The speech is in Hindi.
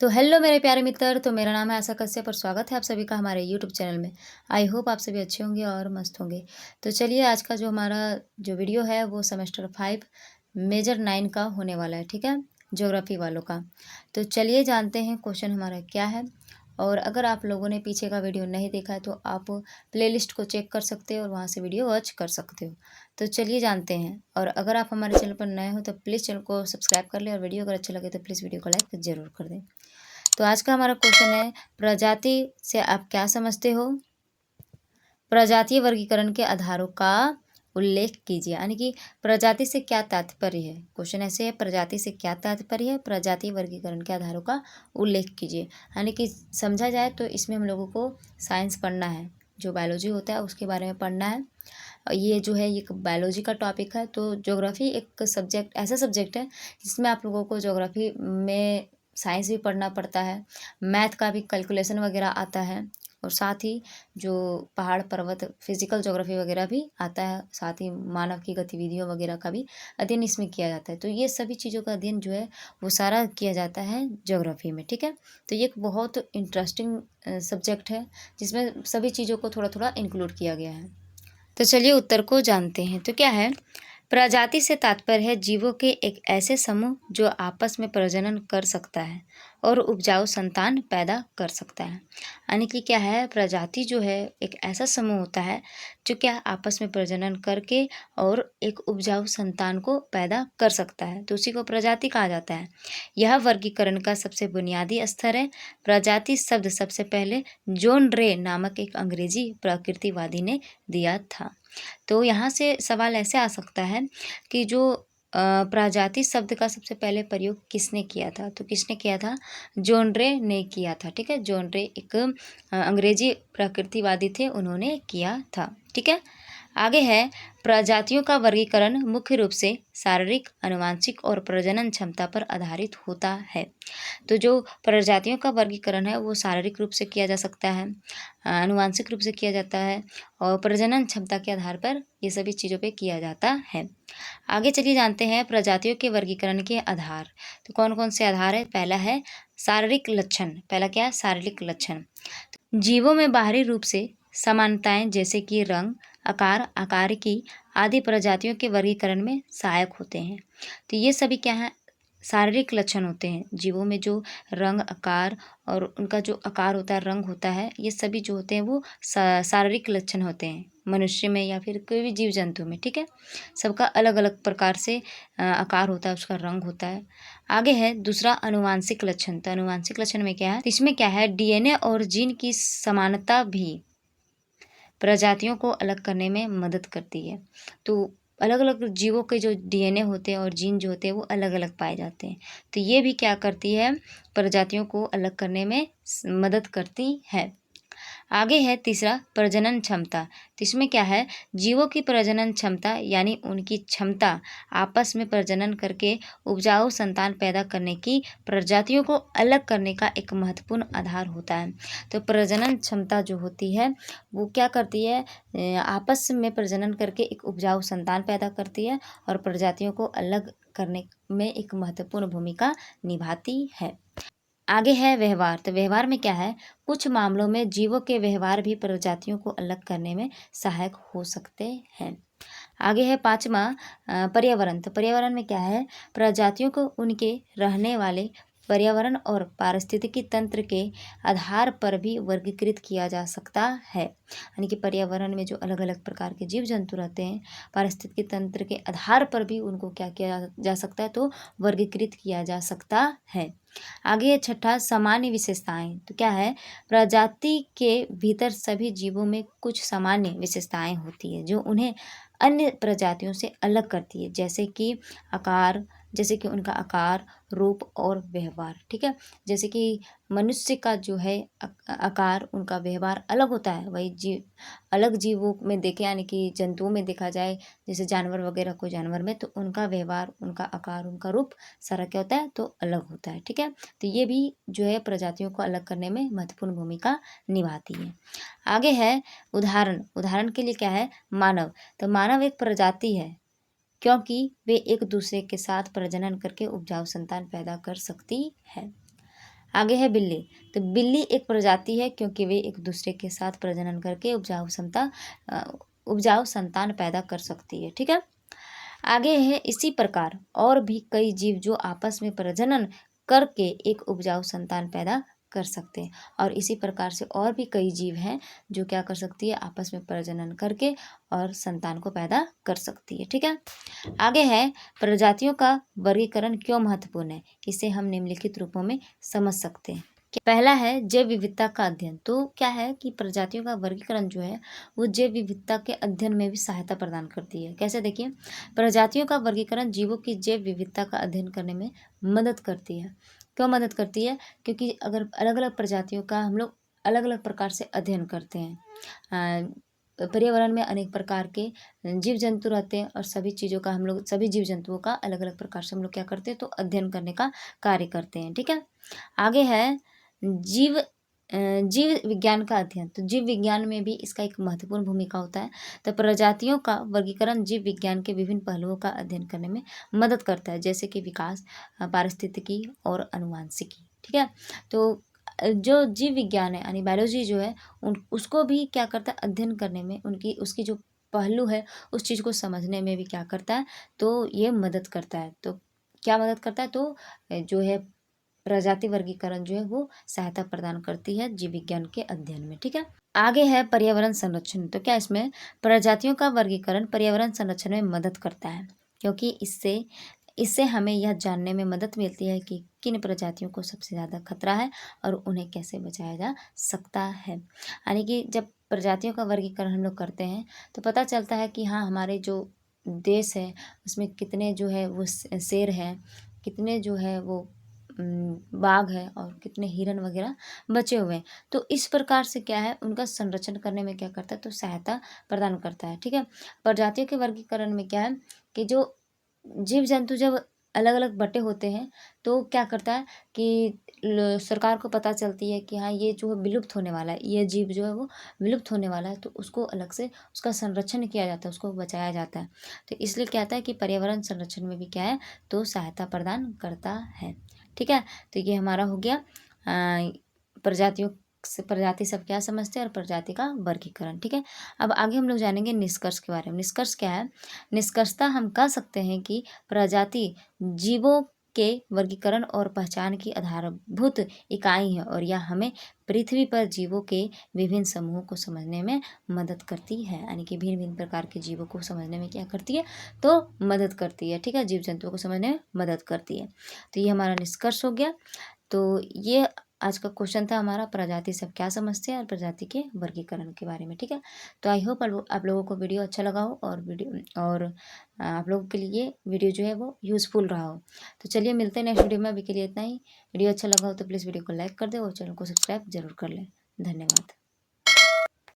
तो हेलो मेरे प्यारे मित्र। तो मेरा नाम है आशा कश्यप और स्वागत है आप सभी का हमारे यूट्यूब चैनल में। आई होप आप सभी अच्छे होंगे और मस्त होंगे। तो चलिए आज का जो हमारा जो वीडियो है वो सेमेस्टर 5 मेजर 9 का होने वाला है, ठीक है, ज्योग्राफी वालों का। तो चलिए जानते हैं क्वेश्चन हमारा क्या है। और अगर आप लोगों ने पीछे का वीडियो नहीं देखा है तो आप प्लेलिस्ट को चेक कर सकते हो और वहाँ से वीडियो वॉच कर सकते हो। तो चलिए जानते हैं। और अगर आप हमारे चैनल पर नए हो तो प्लीज़ चैनल को सब्सक्राइब कर लें और वीडियो अगर अच्छा लगे तो प्लीज़ वीडियो को लाइक ज़रूर कर दें। तो आज का हमारा क्वेश्चन है, प्रजाति से आप क्या समझते हो? प्रजातीय वर्गीकरण के आधारों का उल्लेख कीजिए। यानी कि प्रजाति से क्या तात्पर्य है। क्वेश्चन ऐसे है, प्रजाति से क्या तात्पर्य है, प्रजातीय वर्गीकरण के आधारों का उल्लेख कीजिए। यानी कि समझा जाए तो इसमें हम लोगों को साइंस पढ़ना है, जो बायोलॉजी होता है उसके बारे में पढ़ना है। ये जो है ये बायोलॉजी का टॉपिक है। तो ज्योग्राफी एक सब्जेक्ट ऐसा सब्जेक्ट है जिसमें आप लोगों को ज्योग्राफी में साइंस भी पढ़ना पड़ता है, मैथ का भी कैलकुलेशन वगैरह आता है, और साथ ही जो पहाड़ पर्वत फिजिकल ज्योग्राफी वगैरह भी आता है, साथ ही मानव की गतिविधियों वगैरह का भी अध्ययन इसमें किया जाता है। तो ये सभी चीज़ों का अध्ययन जो है वो सारा किया जाता है ज्योग्राफी में, ठीक है। तो ये एक बहुत इंटरेस्टिंग सब्जेक्ट है जिसमें सभी चीज़ों को थोड़ा थोड़ा इंक्लूड किया गया है। तो चलिए उत्तर को जानते हैं। तो क्या है, प्रजाति से तात्पर्य है जीवों के एक ऐसे समूह जो आपस में प्रजनन कर सकता है और उपजाऊ संतान पैदा कर सकता है। यानी कि क्या है, प्रजाति जो है एक ऐसा समूह होता है जो क्या आपस में प्रजनन करके और एक उपजाऊ संतान को पैदा कर सकता है, तो उसी को प्रजाति कहा जाता है। यह वर्गीकरण का सबसे बुनियादी स्तर है। प्रजाति शब्द सबसे पहले जॉन रे नामक एक अंग्रेजी प्रकृतिवादी ने दिया था। तो यहाँ से सवाल ऐसे आ सकता है कि जो प्रजाति शब्द का सबसे पहले प्रयोग किसने किया था। तो किसने किया था, जॉन रे ने किया था, ठीक है। जॉन रे एक अंग्रेजी प्रकृतिवादी थे, उन्होंने किया था, ठीक है। आगे है, प्रजातियों का वर्गीकरण मुख्य रूप से शारीरिक, आनुवंशिक और प्रजनन क्षमता पर आधारित होता है। तो जो प्रजातियों का वर्गीकरण है वो शारीरिक रूप से किया जा सकता है, आनुवंशिक रूप से किया जाता है और प्रजनन क्षमता के आधार पर ये सभी चीज़ों पे किया जाता है। आगे चलिए जानते हैं प्रजातियों के वर्गीकरण के आधार। तो कौन कौन से आधार है। पहला है शारीरिक लक्षण। पहला क्या है, शारीरिक लक्षण। जीवों में बाहरी रूप से समानताएं जैसे कि रंग, आकार, आकारिकी आदि प्रजातियों के वर्गीकरण में सहायक होते हैं। तो ये सभी क्या है, शारीरिक लक्षण होते हैं। जीवों में जो रंग, आकार और उनका जो आकार होता है, रंग होता है, ये सभी जो होते हैं वो शारीरिक लक्षण होते हैं मनुष्य में या फिर कोई भी जीव जंतु में, ठीक है। सबका अलग अलग प्रकार से आकार होता है, उसका रंग होता है। आगे है दूसरा अनुवांशिक लक्षण। तो अनुवांशिक लक्षण में क्या है, इसमें क्या है, डीएनए और जीन की समानता भी प्रजातियों को अलग करने में मदद करती है। तो अलग अलग जीवों के जो डीएनए होते हैं और जीन जो होते हैं वो अलग अलग पाए जाते हैं। तो ये भी क्या करती है, प्रजातियों को अलग करने में मदद करती है। आगे है तीसरा प्रजनन क्षमता। तो इसमें क्या है, जीवों की प्रजनन क्षमता यानी उनकी क्षमता आपस में प्रजनन करके उपजाऊ संतान पैदा करने की प्रजातियों को अलग करने का एक महत्वपूर्ण आधार होता है। तो प्रजनन क्षमता जो होती है वो क्या करती है, आपस में प्रजनन करके एक उपजाऊ संतान पैदा करती है और प्रजातियों को अलग करने में एक महत्वपूर्ण भूमिका निभाती है। आगे है व्यवहार। तो व्यवहार में क्या है, कुछ मामलों में जीवों के व्यवहार भी प्रजातियों को अलग करने में सहायक हो सकते हैं। आगे है पांचवा पर्यावरण। तो पर्यावरण में क्या है, प्रजातियों को उनके रहने वाले पर्यावरण और पारिस्थितिकी तंत्र के आधार पर भी वर्गीकृत किया जा सकता है। यानी कि पर्यावरण में जो अलग अलग प्रकार के जीव जंतु रहते हैं, पारिस्थितिकी तंत्र के आधार पर भी उनको क्या किया जा सकता है, तो वर्गीकृत किया जा सकता है। आगे है छठा सामान्य विशेषताएं। तो क्या है, प्रजाति के भीतर सभी जीवों में कुछ सामान्य विशेषताएं होती है जो उन्हें अन्य प्रजातियों से अलग करती है, जैसे कि उनका आकार, रूप और व्यवहार, ठीक है। जैसे कि मनुष्य का जो है आकार, उनका व्यवहार अलग होता है। वही अलग जीवों में देखे, यानी कि जंतुओं में देखा जाए, जैसे जानवर वगैरह को जानवर में, तो उनका व्यवहार, उनका आकार, उनका रूप सारा क्या होता है, तो अलग होता है, ठीक है। तो ये भी जो है प्रजातियों को अलग करने में महत्वपूर्ण भूमिका निभाती है। आगे है उदाहरण के लिए क्या है, मानव। तो मानव एक प्रजाति है क्योंकि वे एक दूसरे के साथ प्रजनन करके उपजाऊ संतान पैदा कर सकती है। आगे है बिल्ली। तो बिल्ली एक प्रजाति है क्योंकि वे एक दूसरे के साथ प्रजनन करके उपजाऊ संतान पैदा कर सकती है। ठीक है। आगे है इसी प्रकार और भी कई जीव जो आपस में प्रजनन करके एक उपजाऊ संतान पैदा कर सकते हैं। और इसी प्रकार से और भी कई जीव हैं जो क्या कर सकती है, आपस में प्रजनन करके और संतान को पैदा कर सकती है। ठीक है। आगे है प्रजातियों का वर्गीकरण क्यों महत्वपूर्ण है, इसे हम निम्नलिखित रूपों में समझ सकते हैं। पहला है जैव विविधता का अध्ययन। तो क्या है कि प्रजातियों का वर्गीकरण जो है वो जैव विविधता के अध्ययन में भी सहायता प्रदान करती है। कैसे, देखिए, प्रजातियों का वर्गीकरण जीवों की जैव विविधता का अध्ययन करने में मदद करती है। क्यों मदद करती है? क्योंकि अगर अलग अलग प्रजातियों का हम लोग अलग अलग प्रकार से अध्ययन करते हैं, पर्यावरण में अनेक प्रकार के जीव जंतु रहते हैं और सभी चीज़ों का हम लोग सभी जीव जंतुओं का अलग अलग प्रकार से हम लोग क्या करते हैं, तो अध्ययन करने का कार्य करते हैं। ठीक है। आगे है जीव जीव विज्ञान का अध्ययन। तो जीव विज्ञान में भी इसका एक महत्वपूर्ण भूमिका होता है। तो प्रजातियों का वर्गीकरण जीव विज्ञान के विभिन्न पहलुओं का अध्ययन करने में मदद करता है, जैसे कि विकास, पारिस्थितिकी और अनुवांशिकी। ठीक है। तो जो जीव विज्ञान है यानी बायोलॉजी जो है उसको भी क्या करता है, अध्ययन करने में उसकी जो पहलू है उस चीज़ को समझने में भी क्या करता है, तो ये मदद करता है। तो क्या मदद करता है, तो जो है प्रजाति वर्गीकरण जो है वो सहायता प्रदान करती है जीव विज्ञान के अध्ययन में। ठीक है। आगे है पर्यावरण संरक्षण। तो क्या इसमें प्रजातियों का वर्गीकरण पर्यावरण संरक्षण में मदद करता है, क्योंकि इससे हमें यह जानने में मदद मिलती है कि किन प्रजातियों को सबसे ज़्यादा खतरा है और उन्हें कैसे बचाया जा सकता है। यानी कि जब प्रजातियों का वर्गीकरण हम लोग करते हैं तो पता चलता है कि हाँ, हमारे जो देश है उसमें कितने जो है वो शेर हैं, कितने जो है वो बाघ है और कितने हिरन वगैरह बचे हुए हैं। तो इस प्रकार से क्या है, उनका संरक्षण करने में क्या करता है, तो सहायता प्रदान करता है। ठीक है। प्रजातियों के वर्गीकरण में क्या है कि जो जीव जंतु जब अलग अलग बटे होते हैं तो क्या करता है कि सरकार को पता चलती है कि हाँ, ये जो है विलुप्त होने वाला है, ये जीव जो है वो विलुप्त होने वाला है, तो उसको अलग से उसका संरक्षण किया जाता है, उसको बचाया जाता है। तो इसलिए क्या आता है कि पर्यावरण संरक्षण में भी क्या है, तो सहायता प्रदान करता है। ठीक है। तो ये हमारा हो गया प्रजाति सब क्या समझते हैं और प्रजाति का वर्गीकरण। ठीक है। अब आगे हम लोग जानेंगे निष्कर्ष के बारे में। निष्कर्ष क्या है? निष्कर्षतः हम कह सकते हैं कि प्रजाति जीवों के वर्गीकरण और पहचान की आधारभूत इकाई है और यह हमें पृथ्वी पर जीवों के विभिन्न समूहों को समझने में मदद करती है। यानी कि भिन्न भिन्न प्रकार के जीवों को समझने में क्या करती है, तो मदद करती है। ठीक है। जीव जंतुओं को समझने में मदद करती है। तो ये हमारा निष्कर्ष हो गया। तो ये आज का क्वेश्चन था हमारा, प्रजाति सब क्या समझते हैं और प्रजाति के वर्गीकरण के बारे में। ठीक है। तो आई होप आप लोगों को वीडियो अच्छा लगा हो और आप लोगों के लिए वीडियो जो है वो यूज़फुल रहा हो। तो चलिए मिलते हैं नेक्स्ट वीडियो में। अभी के लिए इतना ही। वीडियो अच्छा लगा हो तो प्लीज़ वीडियो को लाइक कर दे और चैनल को सब्सक्राइब जरूर कर लें। धन्यवाद।